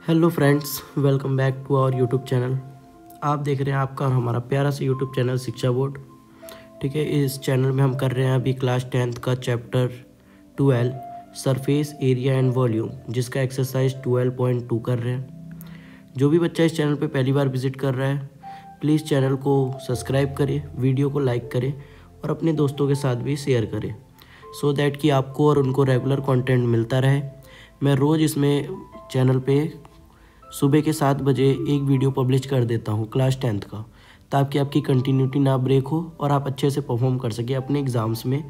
Hello friends, welcome back to our YouTube channel. आप देख रहे हैं आपका और हमारा प्यारा सा यूट्यूब चैनल शिक्षा बोर्ड। ठीक है, इस चैनल में हम कर रहे हैं अभी क्लास 10th का chapter 12 surface area and volume, जिसका एक्सरसाइज 12.2 कर रहे हैं। जो भी बच्चा इस चैनल पे पहली बार विजिट कर रहा है, प्लीज़ चैनल को सब्सक्राइब करें, वीडियो को लाइक करें और अपने दोस्तों के साथ भी शेयर करें, सो दैट कि आपको और उनको रेगुलर कंटेंट मिलता रहे। मैं रोज़ इसमें चैनल पे सुबह के 7 बजे एक वीडियो पब्लिश कर देता हूँ क्लास 10th का, ताकि आपकी कंटिन्यूटी ना ब्रेक हो और आप अच्छे से परफॉर्म कर सकें अपने एग्ज़ाम्स में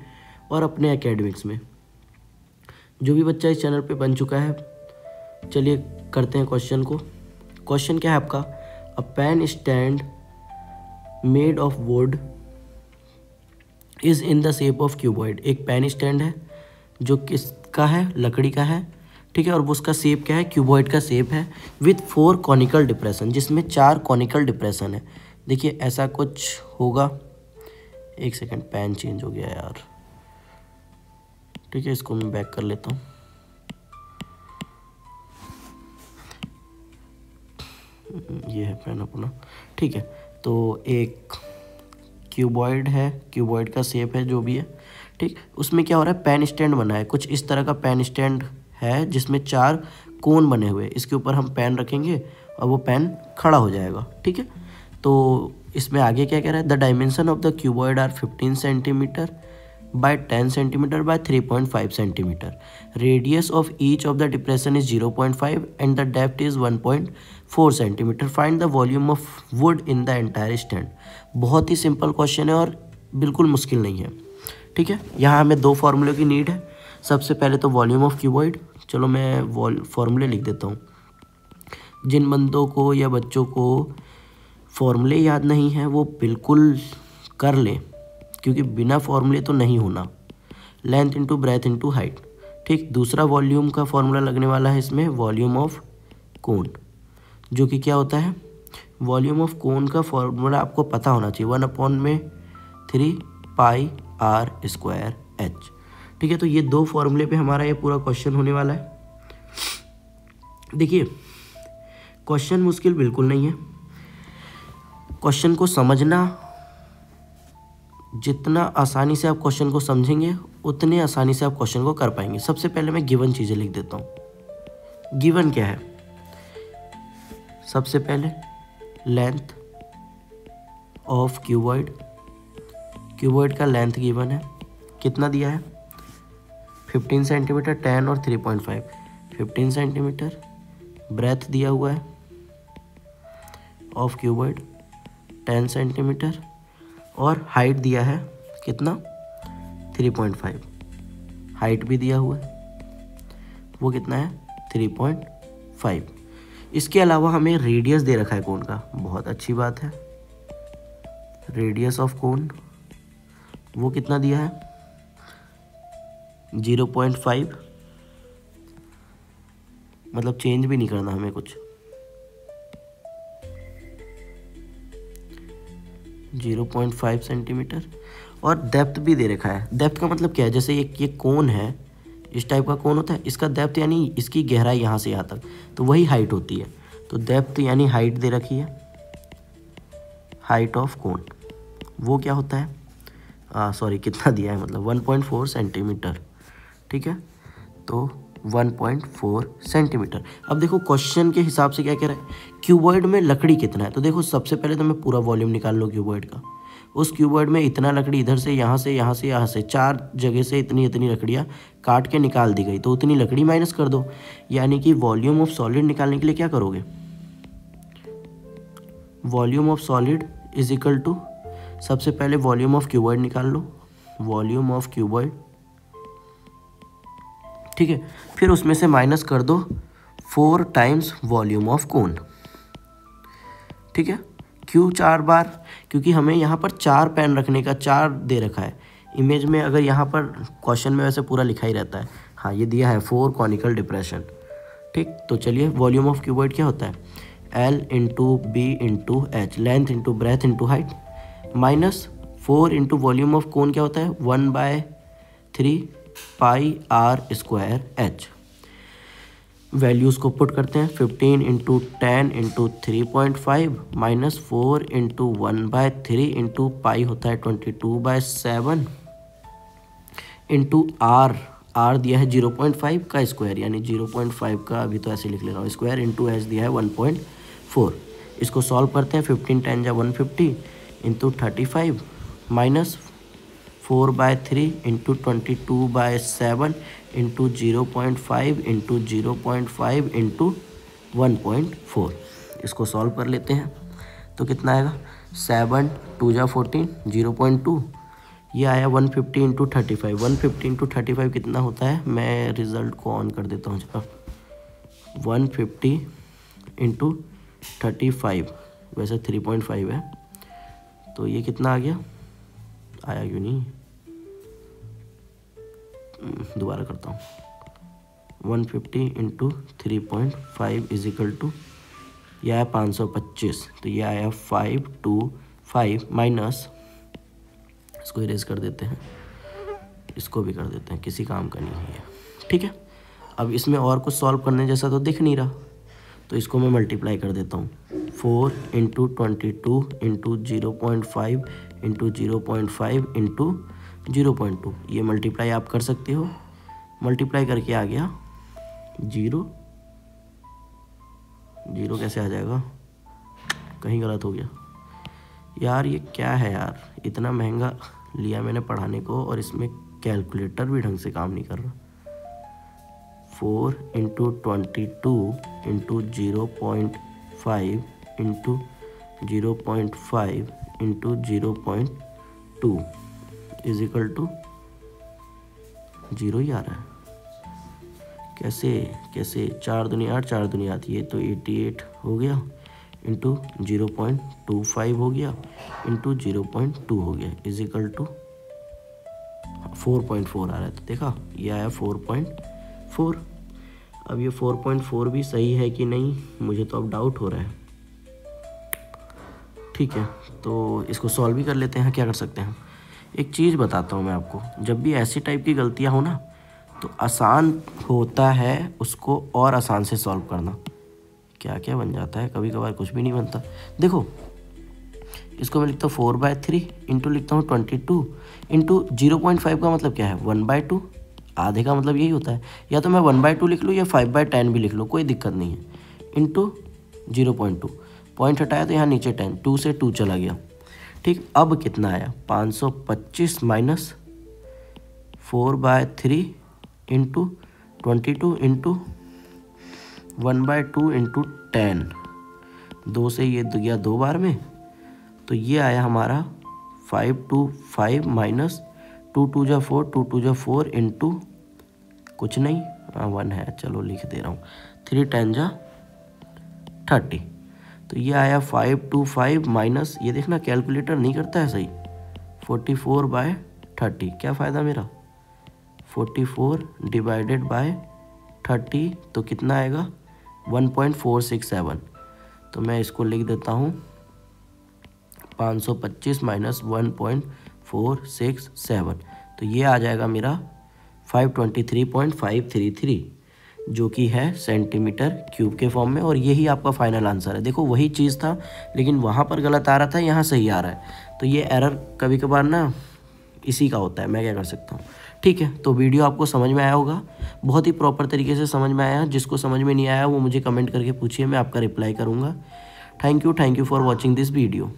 और अपने एकेडमिक्स में। जो भी बच्चा इस चैनल पे बन चुका है, चलिए करते हैं क्वेश्चन को। क्वेश्चन क्या है आपका? A pen stand made of wood is in the shape of cuboid. एक पेन स्टैंड है जो किसका है? लकड़ी का है। ठीक है, और उसका शेप क्या है? क्यूबॉइड का शेप है, विथ 4 कॉनिकल डिप्रेशन, जिसमें 4 कॉनिकल डिप्रेशन है। देखिए ऐसा कुछ होगा। एक सेकंड, पेन चेंज हो गया यार। ठीक है, इसको मैं बैक कर लेता हूँ। ये है पेन अपना। ठीक है, तो एक क्यूबॉइड है, क्यूबॉइड का शेप है जो भी है। ठीक, उसमें क्या हो रहा है? पेन स्टैंड बना है। कुछ इस तरह का पेन स्टैंड है जिसमें 4 कोन बने हुए। इसके ऊपर हम पेन रखेंगे और वो पेन खड़ा हो जाएगा। ठीक है, तो इसमें आगे क्या कह रहा है? The dimension of the cuboid are 15 centimetre by 10 centimetre by 3.5 centimetre. Radius of each of the depression is 0.5 and the depth is 1.4 centimetre. Find the volume of wood in the entire stand. बहुत ही simple question है और बिल्कुल मुश्किल नहीं है। ठीक है, यहाँ हमें 2 फार्मूले की नीड है। सबसे पहले तो वॉल्यूम ऑफ क्यूबॉइड। चलो मैं फार्मूले लिख देता हूँ। जिन बंदों को या बच्चों को फार्मूले याद नहीं है वो बिल्कुल कर लें, क्योंकि बिना फार्मूले तो नहीं होना। Length into breadth into height. ठीक, दूसरा वॉल्यूम का फार्मूला लगने वाला है इसमें, वॉल्यूम ऑफ कोन, जो कि क्या होता है? वॉल्यूम ऑफ कोन का फार्मूला आपको पता होना चाहिए, 1/3 पाई आर स्क्वायर एच। ठीक है, तो ये 2 फॉर्मूले पे हमारा ये पूरा क्वेश्चन होने वाला है। देखिए, क्वेश्चन मुश्किल बिल्कुल नहीं है। क्वेश्चन को समझना, जितना आसानी से आप क्वेश्चन को समझेंगे उतने आसानी से आप क्वेश्चन को कर पाएंगे। सबसे पहले मैं गिवन चीज़ें लिख देता हूँ। गिवन क्या है? सबसे पहले लेंथ ऑफ क्यूबॉइड। क्यूबॉइड का लेंथ गिवन है, कितना दिया है? 15 सेंटीमीटर, 10 और 3.5। 15 सेंटीमीटर। ब्रेथ दिया हुआ है ऑफ क्यूबॉइड 10 सेंटीमीटर, और हाइट दिया है कितना? 3.5। हाइट भी दिया हुआ है, वो कितना है? 3.5। इसके अलावा हमें रेडियस दे रखा है कोन का। बहुत अच्छी बात है। रेडियस ऑफ कोन वो कितना दिया है? 0.5। मतलब चेंज भी नहीं करना हमें कुछ। 0.5 सेंटीमीटर। और डेप्थ भी दे रखा है। डेप्थ का मतलब क्या है? जैसे ये कोन है, इस टाइप का कोन होता है, इसका डेप्थ यानी इसकी गहराई यहाँ से यहाँ तक, तो वही हाइट होती है। तो डेप्थ यानी हाइट दे रखी है, हाइट ऑफ कोन वो क्या होता है? सॉरी, कितना दिया है? मतलब 1.4 सेंटीमीटर। ठीक है, तो 1.4 सेंटीमीटर। अब देखो क्वेश्चन के हिसाब से क्या कह रहा है? क्यूबॉइड में लकड़ी कितना है? तो देखो सबसे पहले तो मैं पूरा वॉल्यूम निकाल लो क्यूबॉइड का। उस क्यूबॉइड में इतना लकड़ी इधर से, यहाँ से, यहाँ से, यहाँ से 4 जगह से इतनी इतनी लकड़ियाँ काट के निकाल दी गई, तो उतनी लकड़ी माइनस कर दो। यानी कि वॉल्यूम ऑफ सॉलिड निकालने के लिए क्या करोगे? Volume of solid is equal to, सबसे पहले वॉल्यूम ऑफ क्यूबॉइड निकाल लो, वॉल्यूम ऑफ क्यूबॉइड। ठीक है, फिर उसमें से माइनस कर दो 4 टाइम्स वॉल्यूम ऑफ कोन। ठीक है, क्यों 4 बार? क्योंकि हमें यहाँ पर 4 पेन रखने का 4 दे रखा है इमेज में। अगर यहाँ पर क्वेश्चन में वैसे पूरा लिखा ही रहता है, हाँ ये दिया है 4 कॉनिकल डिप्रेशन। ठीक, तो चलिए वॉल्यूम ऑफ क्यूबॉइड क्या होता है? L into B into H, length into breadth into height, minus 4 into volume of cone क्या होता है? 1/3 pi R square H. Values को पुट करते हैं। 15 into 10 into 3.5 minus 4 into 1/3 into pi होता है 22/7 इंटू आर दिया है 0.5 का स्क्वायर, यानी 0.5 का अभी तो ऐसे लिख ले रहा हूँ स्क्वायर, इंटू एस दिया है 1.4। इसको सॉल्व करते हैं। 15 10 जा 150 into 35 minus 4/3 into 22/7 into 0.5 into 0.5 into 1.4। इसको सॉल्व कर लेते हैं तो कितना आएगा, 7 2 जा 14 0.2, ये आया 150 इंटू 35। 150 इंटू 35 कितना होता है, मैं रिज़ल्ट को ऑन कर देता हूँ जरा। 150 इंटू 35 वैसे 3.5 है, तो ये कितना आ गया, आया क्यों नहीं, दोबारा करता हूँ। 150 इंटू 3.5 इज इक्वल टू, यह आया 525, तो ये आया 525 माइनस, इसको इरेज कर देते हैं, इसको भी कर देते हैं, किसी काम का नहीं है ये, ठीक है। अब इसमें और कुछ सॉल्व करने जैसा तो दिख नहीं रहा, तो इसको मैं मल्टीप्लाई कर देता हूँ। 4 इंटू 22 इंटू 0.5 इंटू 0.5 इंटू 0.2, ये मल्टीप्लाई आप कर सकते हो। मल्टीप्लाई करके आ गया 0 कैसे आ जाएगा, कहीं गलत हो गया यार, ये क्या है यार, इतना महंगा लिया मैंने पढ़ाने को और इसमें कैलकुलेटर भी ढंग से काम नहीं कर रहा। 4 into 22 into 0.5 into 0.5 into 0.2 is equal to 0 ही आ रहा है। कैसे 4 दूनी 8 4 दूनी आती है, तो 88 हो गया इंटू 0.25 हो गया इंटू 0.2 हो गया इज इक्वल टू 4.4 आ रहा है। तो देखा, ये आया 4.4। अब ये 4.4 भी सही है कि नहीं, मुझे तो अब डाउट हो रहा है। ठीक है, तो इसको सॉल्व भी कर लेते हैं। क्या कर सकते हैं, एक चीज़ बताता हूँ मैं आपको, जब भी ऐसी टाइप की गलतियाँ हो ना, तो आसान होता है उसको और आसान से सॉल्व करना। क्या क्या बन जाता है, कभी कभार कुछ भी नहीं बनता। देखो, इसको मैं लिखता हूँ 4/3 इंटू लिखता हूँ 22 इंटू 0.5 का मतलब क्या है 1/2, आधे का मतलब यही होता है। या तो मैं 1/2 लिख लूँ या 5/10 भी लिख लूँ, कोई दिक्कत नहीं है। इंटू 0.2, पॉइंट हटाया तो यहाँ नीचे 10, 2 से 2 चला गया। ठीक, अब कितना आया 525 माइनस 4/3 इंटू 22 इंटू 1/2 इंटू 10, 2 से ये गया 2 बार में, तो ये आया हमारा 525 माइनस 2 2 जा 4 2 2 जा 4 इंटू कुछ नहीं 1 है, चलो लिख दे रहा हूँ, 3 10 जा 30। तो ये आया 525 माइनस, ये देखना कैलकुलेटर नहीं करता है सही, 44/30। क्या फ़ायदा मेरा, 44 डिवाइडेड बाय 30, तो कितना आएगा 1.467। तो मैं इसको लिख देता हूँ 525 माइनस 1.467, तो ये आ जाएगा मेरा 523.533, जो कि है सेंटीमीटर क्यूब के फॉर्म में, और यही आपका फाइनल आंसर है। देखो, वही चीज़ था, लेकिन वहाँ पर गलत आ रहा था, यहाँ सही आ रहा है। तो ये एरर कभी कभार ना इसी का होता है, मैं क्या कर सकता हूँ। ठीक है, तो वीडियो आपको समझ में आया होगा, बहुत ही प्रॉपर तरीके से समझ में आया। जिसको समझ में नहीं आया वो मुझे कमेंट करके पूछिए, मैं आपका रिप्लाई करूँगा। Thank you for watching this video.